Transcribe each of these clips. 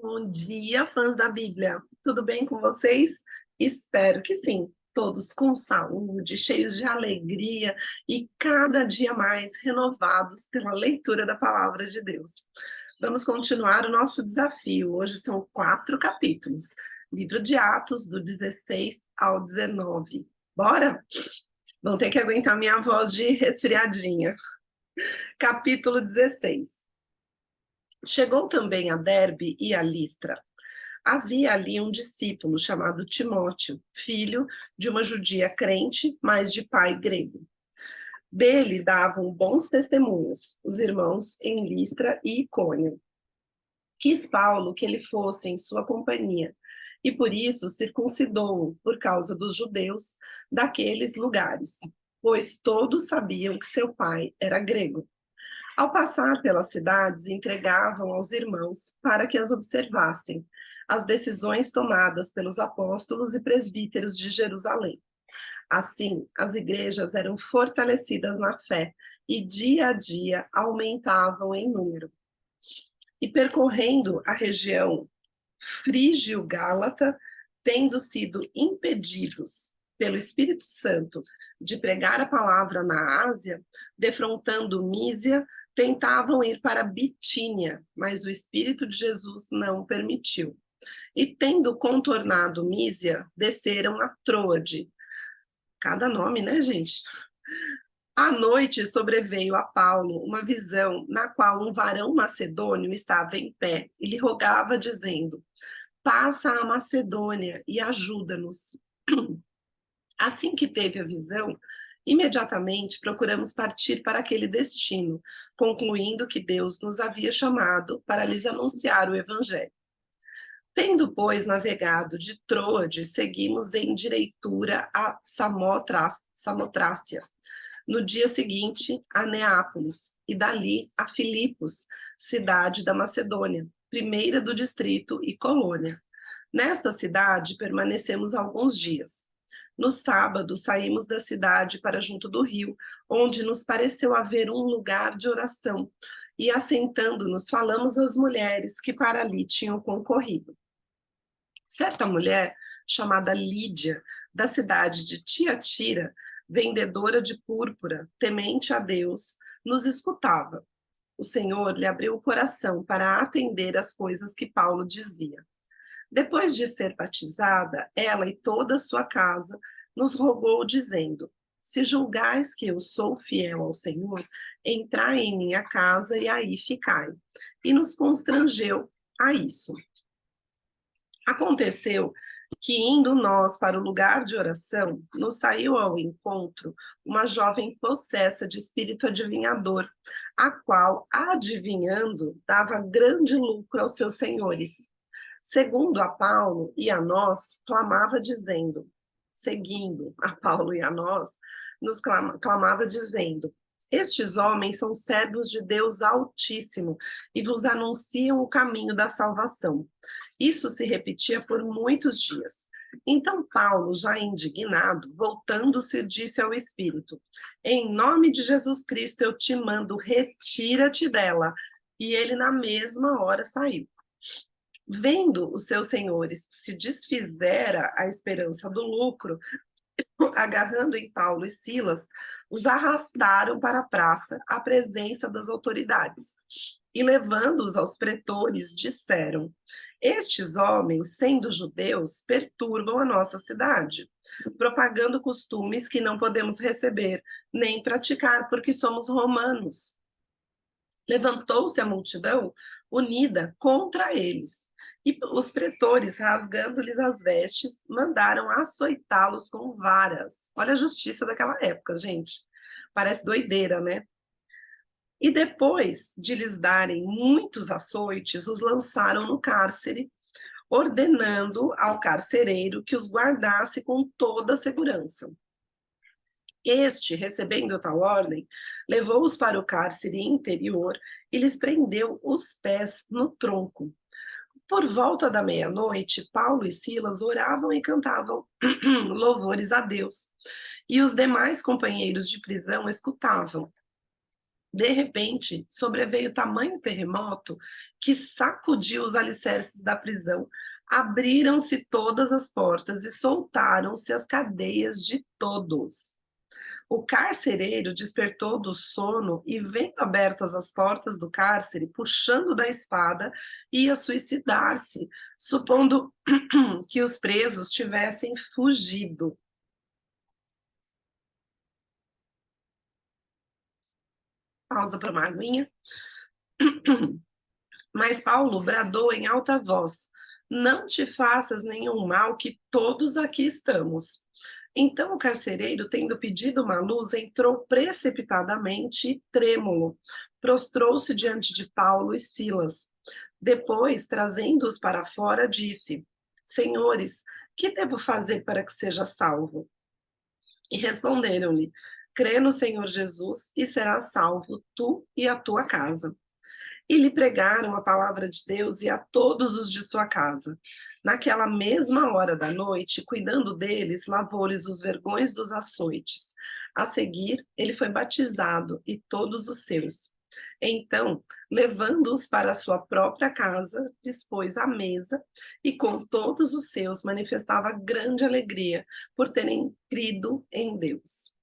Bom dia, fãs da Bíblia. Tudo bem com vocês? Espero que sim. Todos com saúde, cheios de alegria e cada dia mais renovados pela leitura da palavra de Deus. Vamos continuar o nosso desafio. Hoje são 4 capítulos. Livro de Atos, do 16 ao 19. Bora? Vão ter que aguentar minha voz de resfriadinha. Capítulo 16. Chegou também a Derbe e a Listra. Havia ali um discípulo chamado Timóteo, filho de uma judia crente, mas de pai grego. Dele davam bons testemunhos os irmãos em Listra e Icônio. Quis Paulo que ele fosse em sua companhia, e por isso circuncidou-o por causa dos judeus daqueles lugares, pois todos sabiam que seu pai era grego. Ao passar pelas cidades, entregavam aos irmãos para que as observassem, as decisões tomadas pelos apóstolos e presbíteros de Jerusalém. Assim, as igrejas eram fortalecidas na fé e dia a dia aumentavam em número. E percorrendo a região frígio-gálata, tendo sido impedidos pelo Espírito Santo de pregar a palavra na Ásia, defrontando Mísia, tentavam ir para Bitínia, mas o Espírito de Jesus não permitiu. E tendo contornado Mísia, desceram a Troade. Cada nome, né, gente? À noite sobreveio a Paulo uma visão na qual um varão macedônio estava em pé e lhe rogava, dizendo: passa a Macedônia e ajuda-nos. Assim que teve a visão, imediatamente procuramos partir para aquele destino, concluindo que Deus nos havia chamado para lhes anunciar o Evangelho. Tendo, pois, navegado de Troade, seguimos em direitura a Samotrácia. No dia seguinte, a Neápolis, e dali a Filipos, cidade da Macedônia, primeira do distrito e colônia. Nesta cidade permanecemos alguns dias. No sábado, saímos da cidade para junto do rio, onde nos pareceu haver um lugar de oração, e assentando-nos, falamos às mulheres que para ali tinham concorrido. Certa mulher, chamada Lídia, da cidade de Tiatira, vendedora de púrpura, temente a Deus, nos escutava. O Senhor lhe abriu o coração para atender às coisas que Paulo dizia. Depois de ser batizada, ela e toda a sua casa nos rogou, dizendo: se julgais que eu sou fiel ao Senhor, entrai em minha casa e aí ficai. E nos constrangeu a isso. Aconteceu que, indo nós para o lugar de oração, nos saiu ao encontro uma jovem possessa de espírito adivinhador, a qual, adivinhando, dava grande lucro aos seus senhores. Segundo a Paulo e a nós, clamava dizendo, seguindo a Paulo e a nós, nos clamava dizendo: estes homens são servos de Deus Altíssimo e vos anunciam o caminho da salvação. Isso se repetia por muitos dias. Então Paulo, já indignado, voltando-se, disse ao Espírito: em nome de Jesus Cristo eu te mando, retira-te dela. E ele na mesma hora saiu. Vendo os seus senhores se desfizera a esperança do lucro, agarrando em Paulo e Silas, os arrastaram para a praça, à presença das autoridades. E levando-os aos pretores, disseram: estes homens, sendo judeus, perturbam a nossa cidade, propagando costumes que não podemos receber, nem praticar, porque somos romanos. Levantou-se a multidão unida contra eles. E os pretores, rasgando-lhes as vestes, mandaram açoitá-los com varas. Olha a justiça daquela época, gente. Parece doideira, né? E depois de lhes darem muitos açoites, os lançaram no cárcere, ordenando ao carcereiro que os guardasse com toda a segurança. Este, recebendo tal ordem, levou-os para o cárcere interior e lhes prendeu os pés no tronco. Por volta da meia-noite, Paulo e Silas oravam e cantavam louvores a Deus, e os demais companheiros de prisão escutavam. De repente, sobreveio tamanho terremoto que sacudiu os alicerces da prisão. Abriram-se todas as portas e soltaram-se as cadeias de todos. O carcereiro despertou do sono e, vendo abertas as portas do cárcere, puxando da espada, ia suicidar-se, supondo que os presos tivessem fugido. Pausa para uma aguinha. Mas Paulo bradou em alta voz: Não te faças nenhum mal, que todos aqui estamos. Então o carcereiro, tendo pedido uma luz, entrou precipitadamente e trêmulo. Prostrou-se diante de Paulo e Silas. Depois, trazendo-os para fora, disse: Senhores, que devo fazer para que seja salvo? E responderam-lhe: Crê no Senhor Jesus e serás salvo, tu e a tua casa. E lhe pregaram a palavra de Deus e a todos os de sua casa. Naquela mesma hora da noite, cuidando deles, lavou-lhes os vergões dos açoites. A seguir, ele foi batizado e todos os seus. Então, levando-os para a sua própria casa, dispôs a mesa e com todos os seus manifestava grande alegria por terem crido em Deus.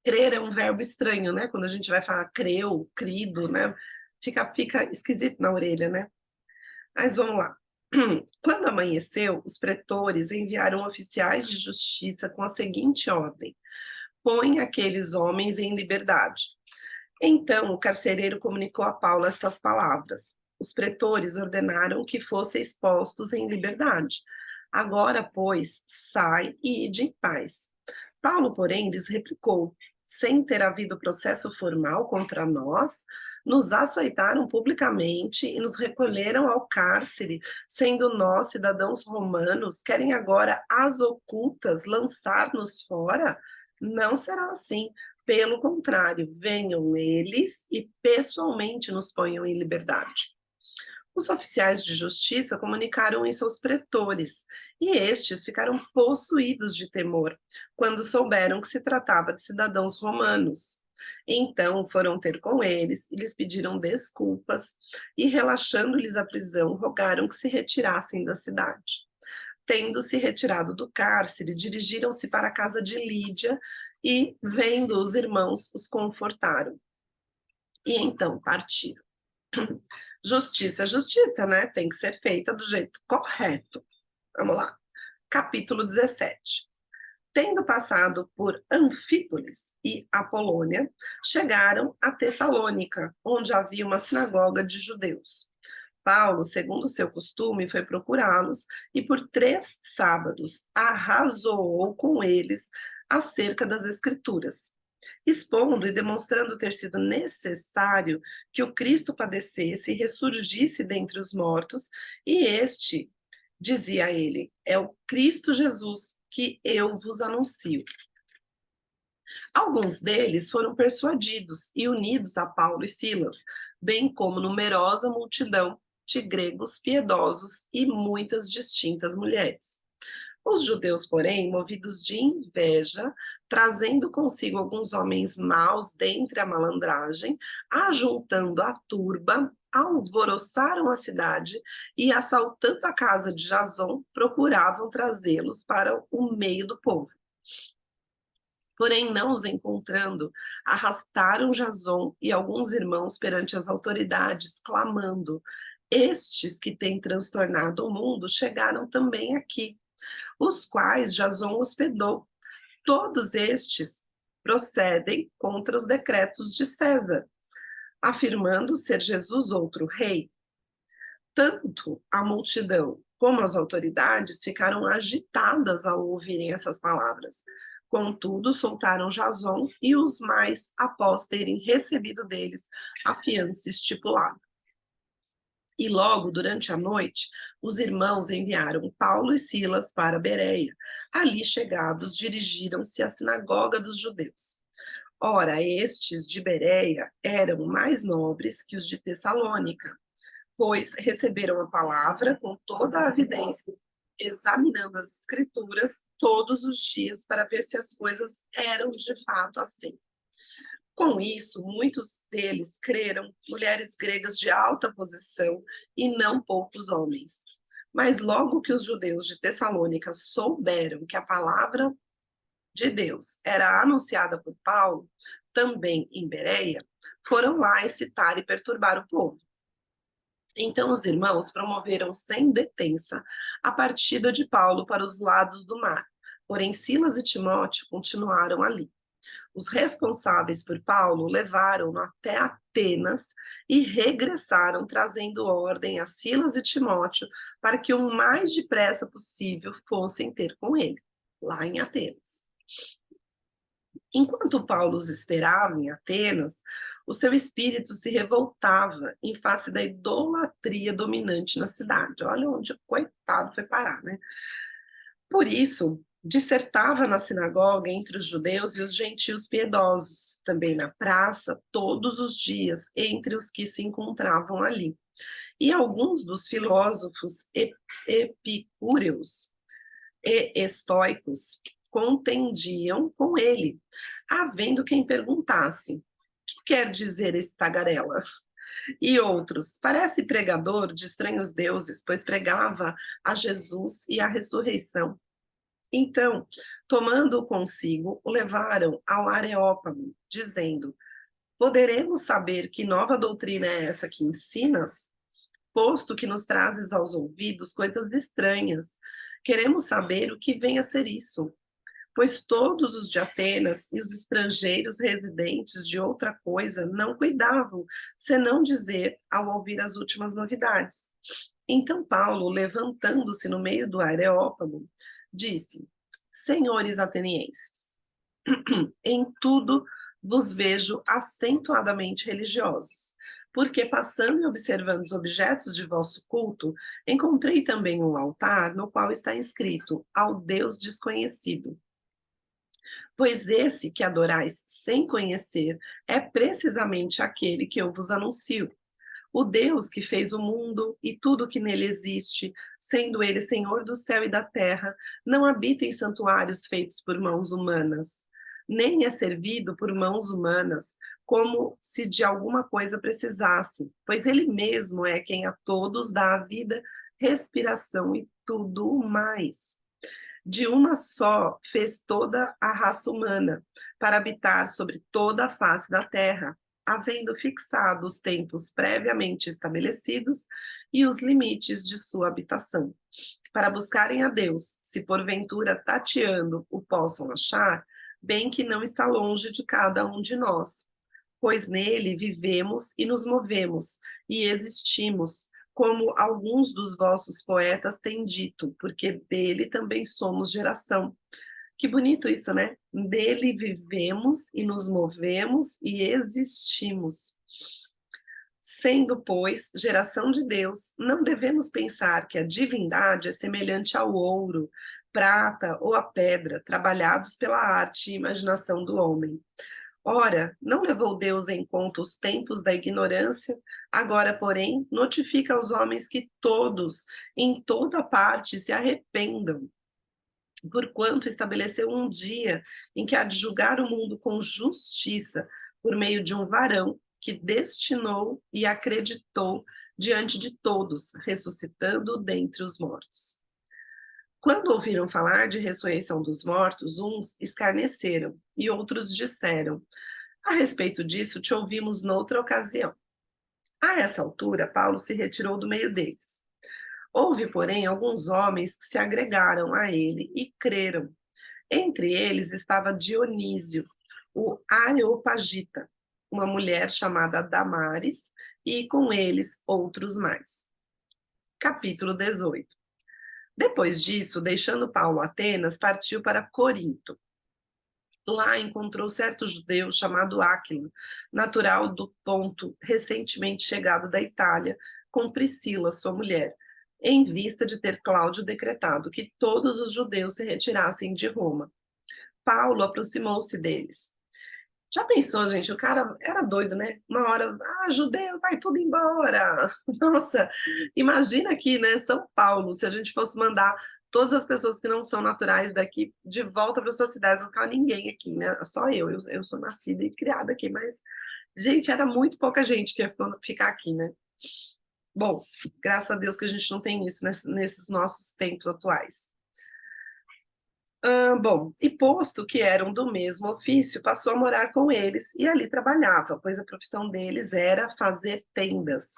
Crer é um verbo estranho, né? Quando a gente vai falar creu, crido, né? Fica esquisito na orelha, né? Mas vamos lá. Quando amanheceu, os pretores enviaram oficiais de justiça com a seguinte ordem: põe aqueles homens em liberdade. Então o carcereiro comunicou a Paulo estas palavras. Os pretores ordenaram que fossem expostos em liberdade. Agora, pois, sai e ide em paz. Paulo, porém, lhes replicou: sem ter havido processo formal contra nós, nos açoitaram publicamente e nos recolheram ao cárcere, sendo nós, cidadãos romanos, querem agora, às ocultas, lançar-nos fora? Não será assim. Pelo contrário, venham eles e pessoalmente nos ponham em liberdade. Os oficiais de justiça comunicaram isso aos pretores, e estes ficaram possuídos de temor, quando souberam que se tratava de cidadãos romanos. Então foram ter com eles e lhes pediram desculpas, e relaxando-lhes a prisão, rogaram que se retirassem da cidade. Tendo-se retirado do cárcere, dirigiram-se para a casa de Lídia e, vendo os irmãos, os confortaram. E então partiram. Justiça, justiça, né? Tem que ser feita do jeito correto. Vamos lá. Capítulo 17. Tendo passado por Anfípolis e Apolônia, chegaram a Tessalônica, onde havia uma sinagoga de judeus. Paulo, segundo seu costume, foi procurá-los e por 3 sábados arrazoou com eles acerca das Escrituras, expondo e demonstrando ter sido necessário que o Cristo padecesse e ressurgisse dentre os mortos, e este, dizia ele, é o Cristo Jesus que eu vos anuncio. Alguns deles foram persuadidos e unidos a Paulo e Silas, bem como numerosa multidão de gregos piedosos e muitas distintas mulheres. Os judeus, porém, movidos de inveja, trazendo consigo alguns homens maus dentre a malandragem, ajuntando a turba, alvoroçaram a cidade e, assaltando a casa de Jason, procuravam trazê-los para o meio do povo. Porém, não os encontrando, arrastaram Jason e alguns irmãos perante as autoridades, clamando: Estes que têm transtornado o mundo chegaram também aqui, os quais Jason hospedou. Todos estes procedem contra os decretos de César, afirmando ser Jesus outro rei. Tanto a multidão como as autoridades ficaram agitadas ao ouvirem essas palavras. Contudo, soltaram Jason e os mais após terem recebido deles a fiança estipulada. E logo durante a noite, os irmãos enviaram Paulo e Silas para Bereia. Ali chegados, dirigiram-se à sinagoga dos judeus. Ora, estes de Bereia eram mais nobres que os de Tessalônica, pois receberam a palavra com toda a evidência, examinando as escrituras todos os dias para ver se as coisas eram de fato assim. Com isso, muitos deles creram, mulheres gregas de alta posição e não poucos homens. Mas logo que os judeus de Tessalônica souberam que a palavra de Deus era anunciada por Paulo, também em Bereia, foram lá excitar e perturbar o povo. Então os irmãos promoveram sem detença a partida de Paulo para os lados do mar, porém Silas e Timóteo continuaram ali. Os responsáveis por Paulo levaram-no até Atenas e regressaram trazendo ordem a Silas e Timóteo para que o mais depressa possível fossem ter com ele, lá em Atenas. Enquanto Paulo os esperava em Atenas, o seu espírito se revoltava em face da idolatria dominante na cidade. Olha onde o coitado foi parar, né? Por isso, dissertava na sinagoga entre os judeus e os gentios piedosos, também na praça, todos os dias, entre os que se encontravam ali. E alguns dos filósofos epicúreos e estoicos contendiam com ele, havendo quem perguntasse: que quer dizer esse tagarela? E outros, parece pregador de estranhos deuses, pois pregava a Jesus e a ressurreição. Então, tomando-o consigo, o levaram ao Areópago, dizendo: poderemos saber que nova doutrina é essa que ensinas? Posto que nos trazes aos ouvidos coisas estranhas, queremos saber o que vem a ser isso. Pois todos os de Atenas e os estrangeiros residentes de outra coisa não cuidavam, senão dizer ao ouvir as últimas novidades. Então Paulo, levantando-se no meio do Areópago, disse: senhores atenienses, em tudo vos vejo acentuadamente religiosos, porque passando e observando os objetos de vosso culto, encontrei também um altar no qual está escrito: ao Deus desconhecido. Pois esse que adorais sem conhecer é precisamente aquele que eu vos anuncio. O Deus que fez o mundo e tudo que nele existe, sendo ele Senhor do céu e da terra, não habita em santuários feitos por mãos humanas, nem é servido por mãos humanas, como se de alguma coisa precisasse, pois ele mesmo é quem a todos dá a vida, respiração e tudo mais. De uma só fez toda a raça humana, para habitar sobre toda a face da terra, havendo fixado os tempos previamente estabelecidos e os limites de sua habitação, para buscarem a Deus, se porventura tateando o possam achar, bem que não está longe de cada um de nós, pois nele vivemos e nos movemos e existimos, como alguns dos vossos poetas têm dito, porque dele também somos geração. Que bonito isso, né? Dele vivemos e nos movemos e existimos. Sendo, pois, geração de Deus, não devemos pensar que a divindade é semelhante ao ouro, prata ou a pedra, trabalhados pela arte e imaginação do homem. Ora, não levou Deus em conta os tempos da ignorância, agora, porém, notifica aos homens que todos, em toda parte, se arrependam, porquanto estabeleceu um dia em que há de julgar o mundo com justiça, por meio de um varão que destinou e acreditou diante de todos, ressuscitando dentre os mortos. Quando ouviram falar de ressurreição dos mortos, uns escarneceram e outros disseram: a respeito disso, te ouvimos noutra ocasião. A essa altura, Paulo se retirou do meio deles. Houve, porém, alguns homens que se agregaram a ele e creram. Entre eles estava Dionísio, o Areopagita, uma mulher chamada Damares, e com eles outros mais. Capítulo 18. Depois disso, deixando Paulo Atenas, partiu para Corinto. Lá encontrou certo judeu chamado Áquilo, natural do Ponto, recentemente chegado da Itália, com Priscila, sua mulher, em vista de ter Cláudio decretado que todos os judeus se retirassem de Roma. Paulo aproximou-se deles. Já pensou, gente? O cara era doido, né? Uma hora, judeu, vai tudo embora. Nossa, imagina aqui, né? São Paulo, se a gente fosse mandar todas as pessoas que não são naturais daqui de volta para suas cidades, não ficava ninguém aqui, né? Só eu sou nascida e criada aqui, mas, gente, era muito pouca gente que ia ficar aqui, né? Bom, graças a Deus que a gente não tem isso nesses nossos tempos atuais. Bom, e posto que eram do mesmo ofício, passou a morar com eles e ali trabalhava, pois a profissão deles era fazer tendas.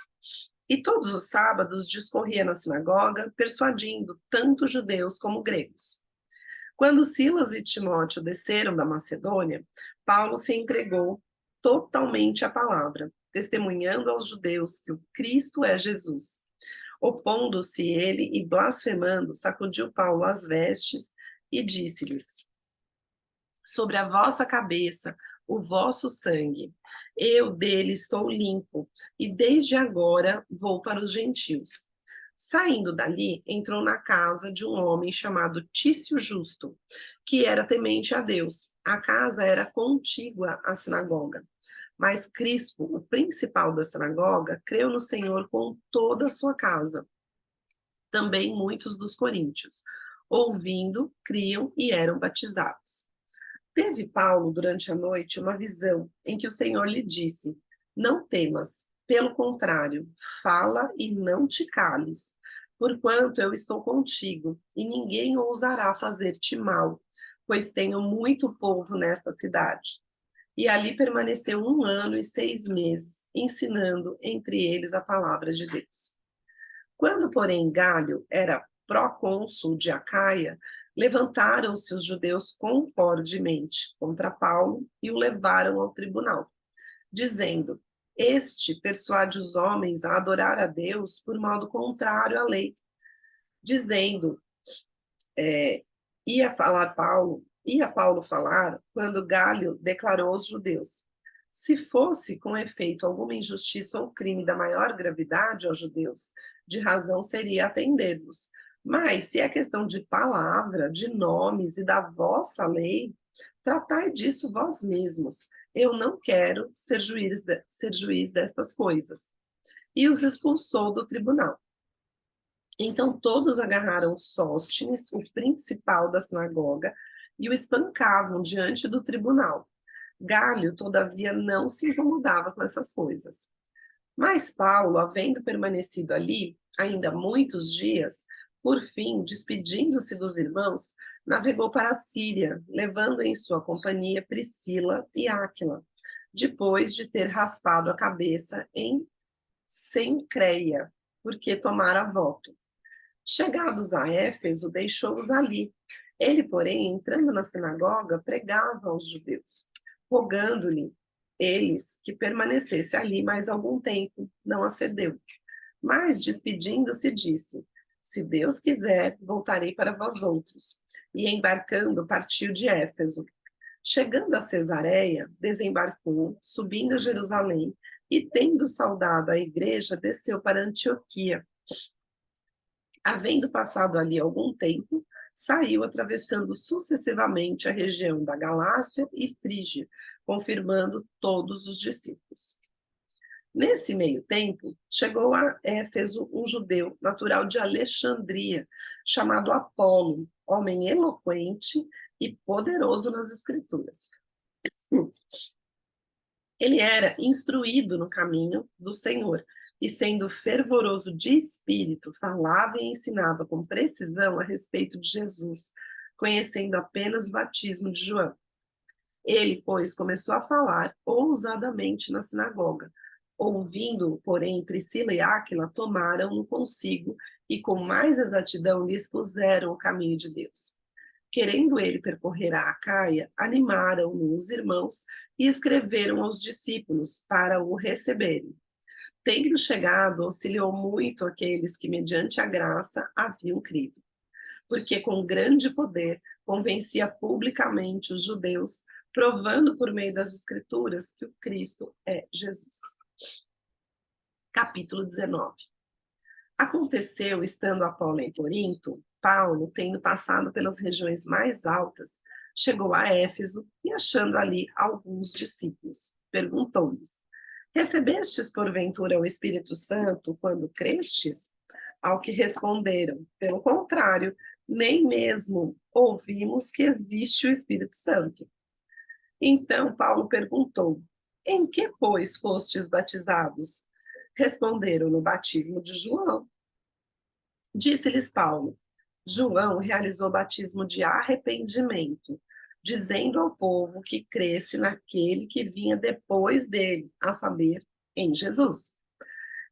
E todos os sábados discorria na sinagoga, persuadindo tanto judeus como gregos. Quando Silas e Timóteo desceram da Macedônia, Paulo se entregou totalmente à palavra, testemunhando aos judeus que o Cristo é Jesus. Opondo-se ele e blasfemando, sacudiu Paulo as vestes e disse-lhes: sobre a vossa cabeça o vosso sangue. Eu dele estou limpo, e desde agora vou para os gentios. Saindo dali, entrou na casa de um homem chamado Tício Justo, que era temente a Deus. A casa era contígua à sinagoga. Mas Crispo, o principal da sinagoga, creu no Senhor com toda a sua casa. Também muitos dos coríntios, ouvindo, criam e eram batizados. Teve Paulo, durante a noite, uma visão em que o Senhor lhe disse: não temas, pelo contrário, fala e não te cales, porquanto eu estou contigo, e ninguém ousará fazer-te mal, pois tenho muito povo nesta cidade. E ali permaneceu 1 ano e 6 meses, ensinando entre eles a palavra de Deus. Quando, porém, Galho era procônsul de Acaia, levantaram-se os judeus concordemente contra Paulo e o levaram ao tribunal, dizendo: este persuade os homens a adorar a Deus por modo contrário à lei, dizendo, ia Paulo falar quando Galho declarou aos judeus: se fosse com efeito alguma injustiça ou crime da maior gravidade aos judeus, de razão seria atender-vos. Mas se é questão de palavra, de nomes e da vossa lei, tratai disso vós mesmos. Eu não quero ser juiz destas coisas. E os expulsou do tribunal. Então todos agarraram Sóstenes, o principal da sinagoga, e o espancavam diante do tribunal. Galho, todavia, não se incomodava com essas coisas. Mas Paulo, havendo permanecido ali ainda muitos dias, por fim, despedindo-se dos irmãos, navegou para a Síria, levando em sua companhia Priscila e Áquila, depois de ter raspado a cabeça em Cencreia, porque tomara voto. Chegados a Éfeso, deixou-os ali. Ele, porém, entrando na sinagoga, pregava aos judeus, rogando-lhe eles que permanecesse ali mais algum tempo. Não acedeu. Mas, despedindo-se, disse: se Deus quiser, voltarei para vós outros. E embarcando, partiu de Éfeso. Chegando a Cesareia, desembarcou, subindo a Jerusalém, e tendo saudado a igreja, desceu para Antioquia. Havendo passado ali algum tempo, saiu atravessando sucessivamente a região da Galácia e Frígia, confirmando todos os discípulos. Nesse meio tempo, chegou a Éfeso um judeu natural de Alexandria, chamado Apolo, homem eloquente e poderoso nas escrituras. Ele era instruído no caminho do Senhor, e sendo fervoroso de espírito, falava e ensinava com precisão a respeito de Jesus, conhecendo apenas o batismo de João. Ele, pois, começou a falar ousadamente na sinagoga. Ouvindo, porém, Priscila e Áquila tomaram-no consigo e com mais exatidão lhe expuseram o caminho de Deus. Querendo ele percorrer a Acaia, animaram-no os irmãos e escreveram aos discípulos para o receberem. Tendo chegado, auxiliou muito aqueles que, mediante a graça, haviam crido, porque com grande poder convencia publicamente os judeus, provando por meio das Escrituras que o Cristo é Jesus. Capítulo 19. Aconteceu, estando Apolo em Corinto, Paulo, tendo passado pelas regiões mais altas, chegou a Éfeso e, achando ali alguns discípulos, perguntou-lhes: recebestes porventura o Espírito Santo quando crestes? Ao que responderam: pelo contrário, nem mesmo ouvimos que existe o Espírito Santo. Então Paulo perguntou: em que, pois, fostes batizados? Responderam: no batismo de João. Disse-lhes Paulo: João realizou batismo de arrependimento, dizendo ao povo que cresce naquele que vinha depois dele, a saber, em Jesus.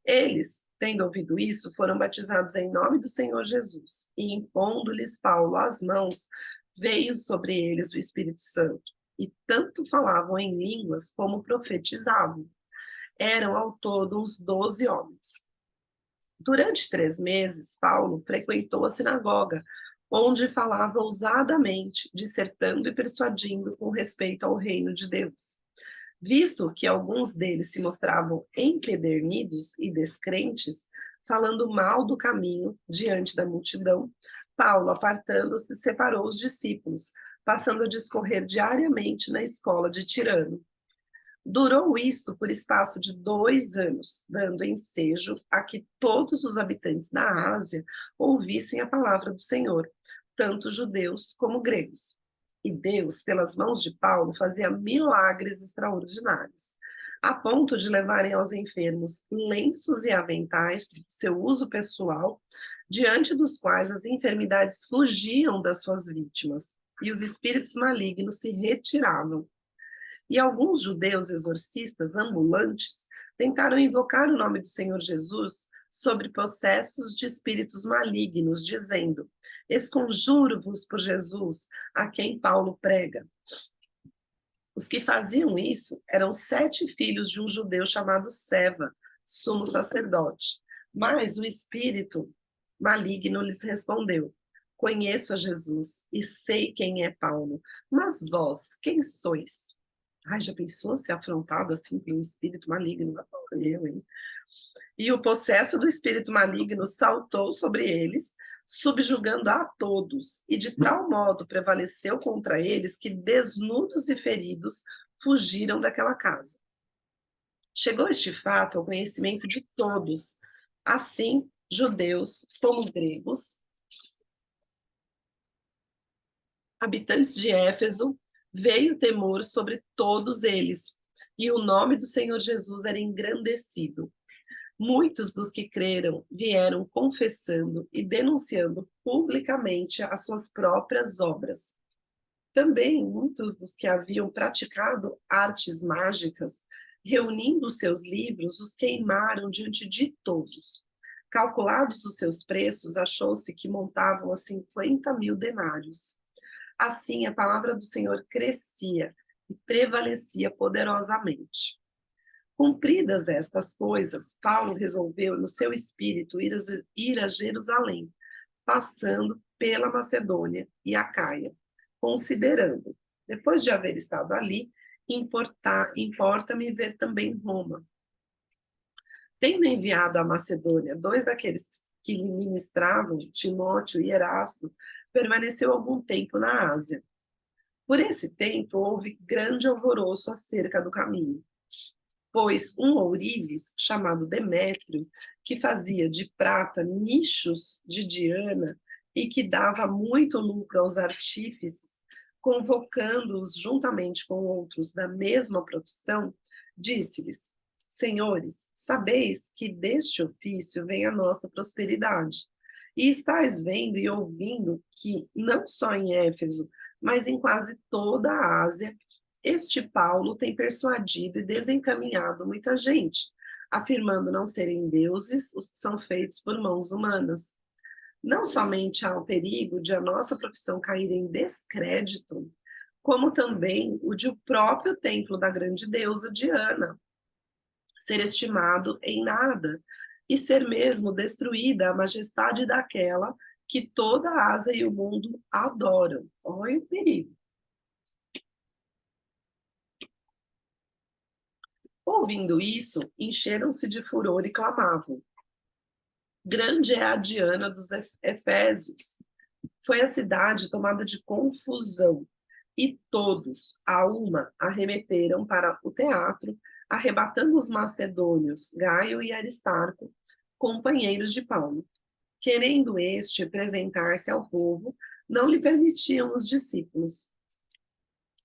Eles, tendo ouvido isso, foram batizados em nome do Senhor Jesus, e impondo-lhes Paulo as mãos, veio sobre eles o Espírito Santo, e tanto falavam em línguas como profetizavam. Eram ao todo uns 12 homens. Durante 3 meses, Paulo frequentou a sinagoga, onde falava ousadamente, dissertando e persuadindo com respeito ao reino de Deus. Visto que alguns deles se mostravam empedernidos e descrentes, falando mal do caminho diante da multidão, Paulo, apartando-se, separou os discípulos, passando a discorrer diariamente na escola de Tirano. Durou isto por espaço de 2 anos, dando ensejo a que todos os habitantes da Ásia ouvissem a palavra do Senhor, tanto judeus como gregos. E Deus, pelas mãos de Paulo, fazia milagres extraordinários, a ponto de levarem aos enfermos lenços e aventais do seu uso pessoal, diante dos quais as enfermidades fugiam das suas vítimas e os espíritos malignos se retiravam. E alguns judeus exorcistas ambulantes tentaram invocar o nome do Senhor Jesus sobre processos de espíritos malignos, dizendo: esconjuro-vos por Jesus, a quem Paulo prega. Os que faziam isso eram 7 filhos de um judeu chamado Seva, sumo sacerdote. Mas o espírito maligno lhes respondeu: conheço a Jesus e sei quem é Paulo, mas vós, quem sois? Ai, já pensou ser afrontado assim pelo espírito maligno? Eu, hein? E o possesso do espírito maligno saltou sobre eles, subjugando a todos, e de tal modo prevaleceu contra eles que, desnudos e feridos, fugiram daquela casa. Chegou este fato ao conhecimento de todos, assim judeus como gregos, habitantes de Éfeso, veio temor sobre todos eles, e o nome do Senhor Jesus era engrandecido. Muitos dos que creram vieram confessando e denunciando publicamente as suas próprias obras. Também muitos dos que haviam praticado artes mágicas, reunindo os seus livros, os queimaram diante de todos. Calculados os seus preços, achou-se que montavam a 50.000 denários. Assim, a palavra do Senhor crescia e prevalecia poderosamente. Cumpridas estas coisas, Paulo resolveu no seu espírito ir a Jerusalém, passando pela Macedônia e Acaia, considerando, depois de haver estado ali, importa-me ver também Roma. Tendo enviado à Macedônia 2 daqueles que lhe ministravam, Timóteo e Erasto, permaneceu algum tempo na Ásia. Por esse tempo houve grande alvoroço acerca do caminho, pois um ourives chamado Demétrio, que fazia de prata nichos de Diana e que dava muito lucro aos artífices, convocando-os juntamente com outros da mesma profissão, disse-lhes: Senhores, sabeis que deste ofício vem a nossa prosperidade. E estáis vendo e ouvindo que, não só em Éfeso, mas em quase toda a Ásia, este Paulo tem persuadido e desencaminhado muita gente, afirmando não serem deuses os que são feitos por mãos humanas. Não somente há o perigo de a nossa profissão cair em descrédito, como também o de o próprio templo da grande deusa Diana ser estimado em nada e ser mesmo destruída a majestade daquela que toda a Ásia e o mundo adoram. Olha o perigo. Ouvindo isso, encheram-se de furor e clamavam: grande é a Diana dos Efésios. Foi a cidade tomada de confusão, e todos, a uma, arremeteram para o teatro, arrebatando os macedônios, Gaio e Aristarco, companheiros de Paulo. Querendo este apresentar-se ao povo, não lhe permitiam os discípulos.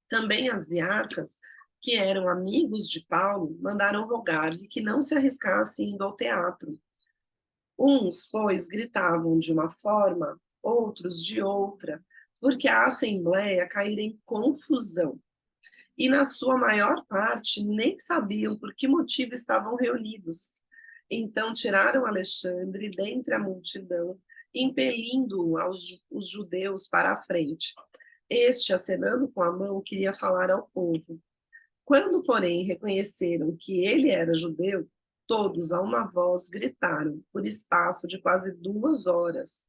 Também as diarcas, que eram amigos de Paulo, mandaram rogar-lhe que não se arriscasse indo ao teatro. Uns, pois, gritavam de uma forma, outros de outra, porque a assembleia caíra em confusão. E, na sua maior parte, nem sabiam por que motivo estavam reunidos. Então tiraram Alexandre dentre a multidão, impelindo os judeus para a frente. Este, acenando com a mão, queria falar ao povo. Quando, porém, reconheceram que ele era judeu, todos, a uma voz, gritaram, por espaço de quase 2 horas: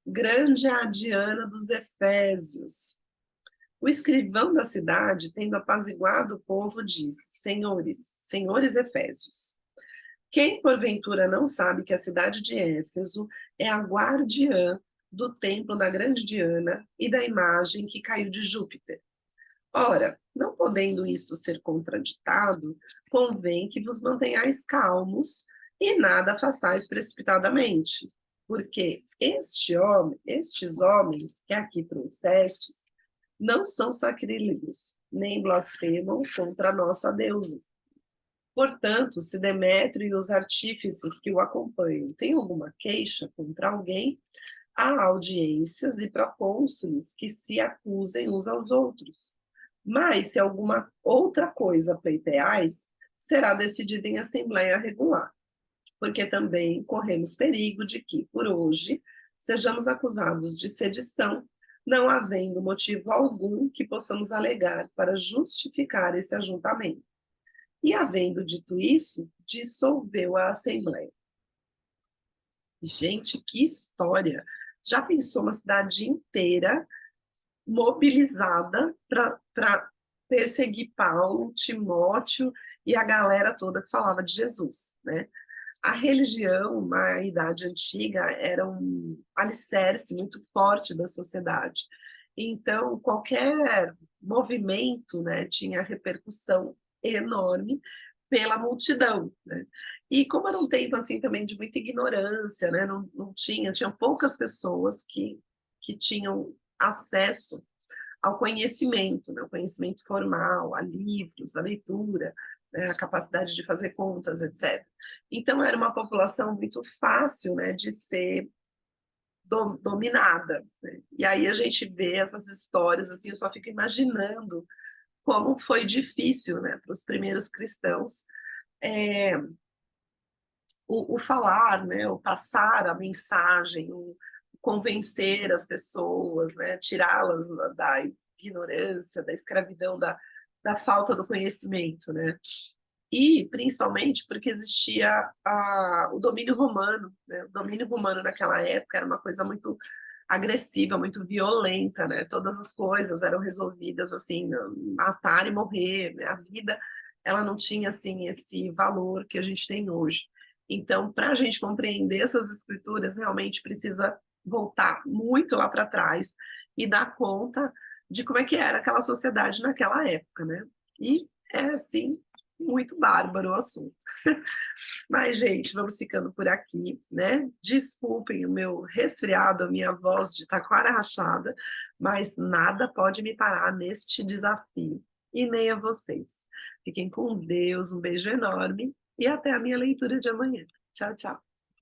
Grande é a Diana dos Efésios! O escrivão da cidade, tendo apaziguado o povo, disse: senhores Efésios, quem porventura não sabe que a cidade de Éfeso é a guardiã do templo da grande Diana e da imagem que caiu de Júpiter? Ora, não podendo isto ser contraditado, convém que vos mantenhais calmos e nada façais precipitadamente, porque estes homens que aqui trouxestes não são sacrílegos, nem blasfemam contra a nossa deusa. Portanto, se Demétrio e os artífices que o acompanham têm alguma queixa contra alguém, há audiências e procônsules que se acusem uns aos outros. Mas, se alguma outra coisa pleiteais, será decidida em assembleia regular, porque também corremos perigo de que, por hoje, sejamos acusados de sedição, não havendo motivo algum que possamos alegar para justificar esse ajuntamento. E, havendo dito isso, dissolveu a assembleia. Gente, que história! Já pensou uma cidade inteira mobilizada para perseguir Paulo, Timóteo e a galera toda que falava de Jesus, né? A religião, na Idade Antiga, era um alicerce muito forte da sociedade. Então, qualquer movimento, né, tinha repercussão enorme pela multidão, né? E como era um tempo assim também de muita ignorância, né? Não tinham poucas pessoas que tinham acesso ao conhecimento, né? O conhecimento formal, a livros, a leitura, né? A capacidade de fazer contas, etc. Então era uma população muito fácil, né, de ser dominada, né? E aí a gente vê essas histórias assim, eu só fico imaginando como foi difícil, né, para os primeiros cristãos o falar, né, o passar a mensagem, o convencer as pessoas, né, tirá-las da ignorância, da escravidão, da falta do conhecimento, né? E principalmente porque existia o domínio romano, né? O domínio romano naquela época era uma coisa muito agressiva, muito violenta, né? Todas as coisas eram resolvidas assim, matar e morrer, né? A vida ela não tinha assim esse valor que a gente tem hoje. Então, para a gente compreender essas escrituras, realmente precisa voltar muito lá para trás e dar conta de como é que era aquela sociedade naquela época, né? E é assim muito bárbaro o assunto. Mas, gente, vamos ficando por aqui, né? Desculpem o meu resfriado, a minha voz de taquara rachada, mas nada pode me parar neste desafio. E nem a vocês. Fiquem com Deus, um beijo enorme e até a minha leitura de amanhã. Tchau, tchau.